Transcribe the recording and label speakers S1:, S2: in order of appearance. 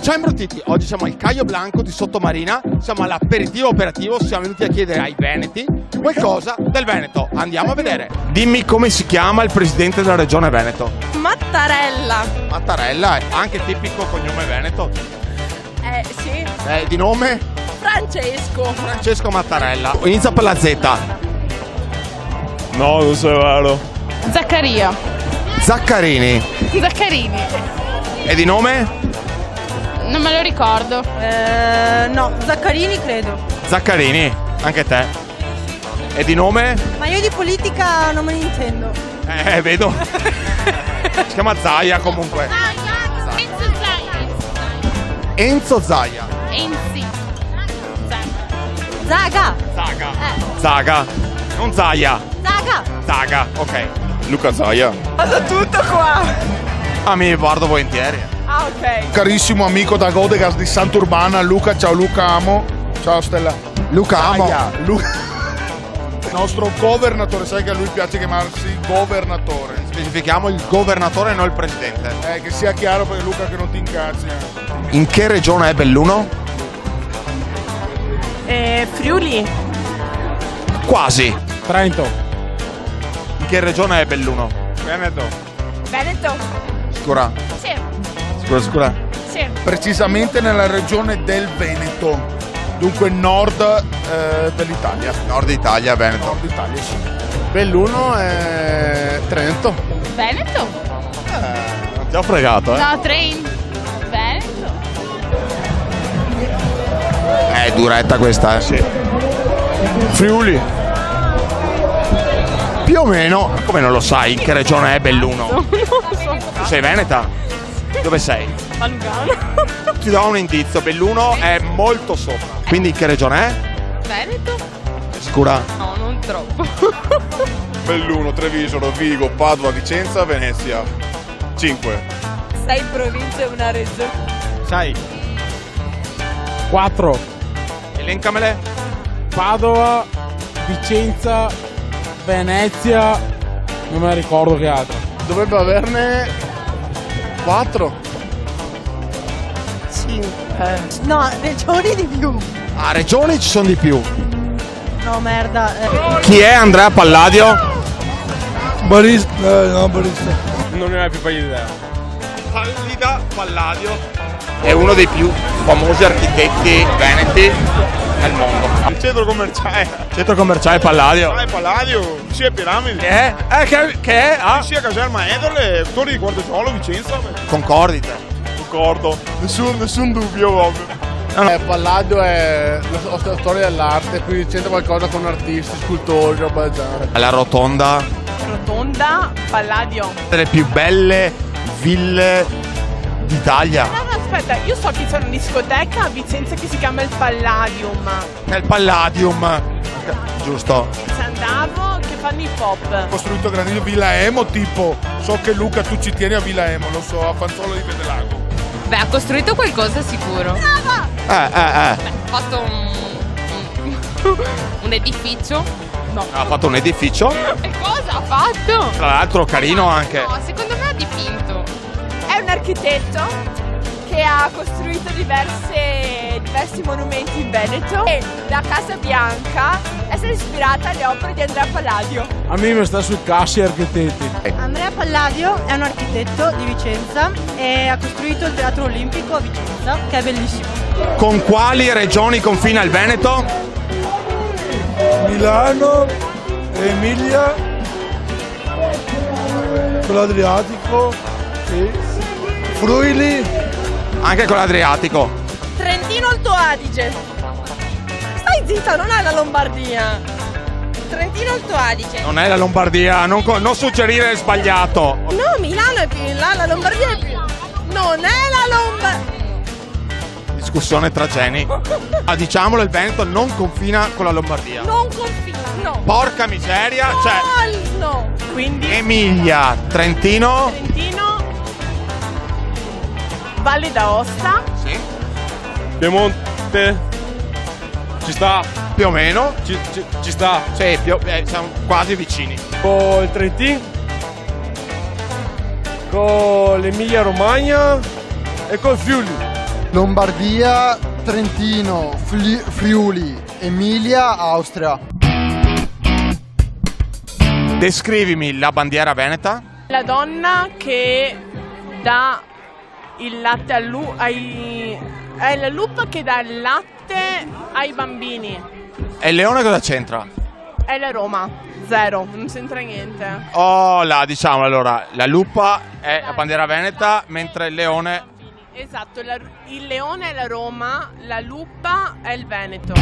S1: Ciao imbruttiti, oggi siamo al Caio Blanco di Sottomarina, siamo all'aperitivo operativo, siamo venuti a chiedere ai veneti qualcosa del Veneto. Andiamo a vedere. Dimmi come si chiama il presidente della regione Veneto.
S2: Mattarella.
S1: Mattarella, è anche tipico cognome veneto.
S2: Sì.
S1: Di nome?
S2: Francesco.
S1: Francesco Mattarella. Inizia per la Z.
S3: No, non so vero.
S4: Zaccaria.
S1: Zaccarini.
S4: Zaccarini.
S1: E di nome?
S4: Non me lo ricordo.
S2: No, Zaccarini credo.
S1: Zaccarini, anche te. E di nome?
S2: Ma io di politica non me ne intendo.
S1: Vedo. Si chiama Zaia comunque.
S4: Enzo Zaia.
S1: Enzo Zaia.
S4: Enzi.
S2: Zaga.
S1: Zaga. Zaga. Non Zaia.
S2: Zaga.
S1: Zaga, ok.
S3: Luca Zaia.
S2: Cosa tutto qua?
S1: Ah, mi guardo volentieri.
S2: Ah, ok.
S5: Carissimo amico da Godegas di Sant'Urbana, Luca, ciao Luca, amo. Ciao Stella.
S1: Luca Amo.
S5: Il nostro governatore, sai che a lui piace chiamarsi governatore.
S1: Specifichiamo il governatore e non il presidente.
S5: Che sia chiaro per Luca che non ti incazzi.
S1: In che regione è Belluno?
S2: Friuli.
S1: Quasi.
S3: Trento.
S1: In che regione è Belluno?
S3: Veneto.
S2: Veneto.
S1: Sicura?
S4: Sì.
S1: Sicura?
S4: Sì.
S5: Precisamente nella regione del Veneto, dunque nord dell'Italia.
S1: Nord Italia, Veneto.
S5: Nord Italia, sì.
S3: Belluno è Trento.
S4: Veneto?
S1: Ti ho fregato,
S4: No, Train. Veneto?
S1: È duretta questa, Sì.
S3: Friuli.
S1: Più o meno. Come non lo sai in che regione è Belluno?
S4: Non lo so.
S1: Tu sei veneta? Dove sei?
S4: A Lugano.
S1: Ti do un indizio, Belluno è molto sopra. Quindi in che regione è?
S4: Veneto?
S1: Sicura?
S4: No, non troppo.
S3: Belluno, Treviso, Rovigo, Padova, Vicenza, Venezia. 5.
S2: 6 province e una regione.
S1: Sai.
S3: 4.
S1: Elencamele.
S3: Padova, Vicenza, Venezia. Non me ne ricordo che altro. Dovrebbe averne 4.
S2: 5. No, regioni di più.
S1: A regioni ci sono di più.
S2: No, merda.
S1: Chi è Andrea Palladio?
S5: Barista. No, barista.
S3: Non ne hai più idea.
S1: Pallida Palladio è uno dei più famosi architetti veneti nel mondo.
S3: Il centro commerciale.
S1: Centro commerciale Palladio.
S3: Palladio, sia Piramidi.
S1: Che è? Che è? Ah,
S3: Sia Caserma Edole, Torri di Guardagiolo, Vicenza.
S1: concordite.
S3: Concordo. Nessun dubbio, ovvio. Palladio è la storia dell'arte, quindi c'entra qualcosa con artisti, scultori, roba del genere.
S1: La rotonda,
S2: Rotonda, Palladio.
S1: delle più belle ville d'Italia.
S2: No, aspetta, io so che c'è una discoteca a Vicenza che si chiama il Palladium.
S1: Nel Palladium. Giusto.
S2: Ci andavo, che fanno hip hop.
S5: Costruito grandissimo Villa Emo, tipo. So che Luca tu ci tieni a Villa Emo, lo so, a Fanzolo di Vedelago.
S4: Beh, ha costruito qualcosa sicuro.
S1: Ha
S4: Ha fatto un edificio. No.
S1: fatto un edificio.
S4: E cosa ha fatto?
S1: Tra l'altro carino anche.
S4: No, secondo me ha dipinto.
S2: È un architetto che ha costruito diversi monumenti in Veneto e la Casa Bianca è stata ispirata alle opere di Andrea Palladio.
S3: A me mi sta sui cassi architetti.
S2: Andrea Palladio è un architetto di Vicenza e ha costruito il Teatro Olimpico a Vicenza, che è bellissimo.
S1: Con quali regioni confina il Veneto?
S6: Milano, Emilia, con l'Adriatico, Friuli.
S1: Anche con l'Adriatico.
S2: Trentino Alto Adige. Stai zitta, non è la Lombardia. Trentino Alto Adige.
S1: Non è la Lombardia, non suggerire sbagliato.
S2: No, Milano è più in là, la Lombardia è più. Non è la Lombardia.
S1: Discussione tra geni. Diciamolo, il Veneto non confina con la Lombardia.
S2: Non confina, no.
S1: Porca miseria,
S2: No. Quindi
S1: Emilia, Trentino.
S2: Valle d'Aosta.
S1: Sì.
S3: Piemonte. Ci sta.
S1: Più o meno.
S3: Ci sta.
S1: Sì, siamo quasi vicini.
S3: Con il Trentino. Con l'Emilia Romagna. E col Friuli.
S7: Lombardia, Trentino, Friuli, Emilia, Austria.
S1: Descrivimi la bandiera veneta.
S2: La donna che dà il latte è la lupa che dà il latte ai bambini.
S1: E il leone cosa c'entra?
S2: È la Roma, zero, non c'entra niente.
S1: Oh, diciamo allora, la lupa è la bandiera veneta, mentre il leone...
S2: Esatto, il leone è la Roma, la lupa è il Veneto.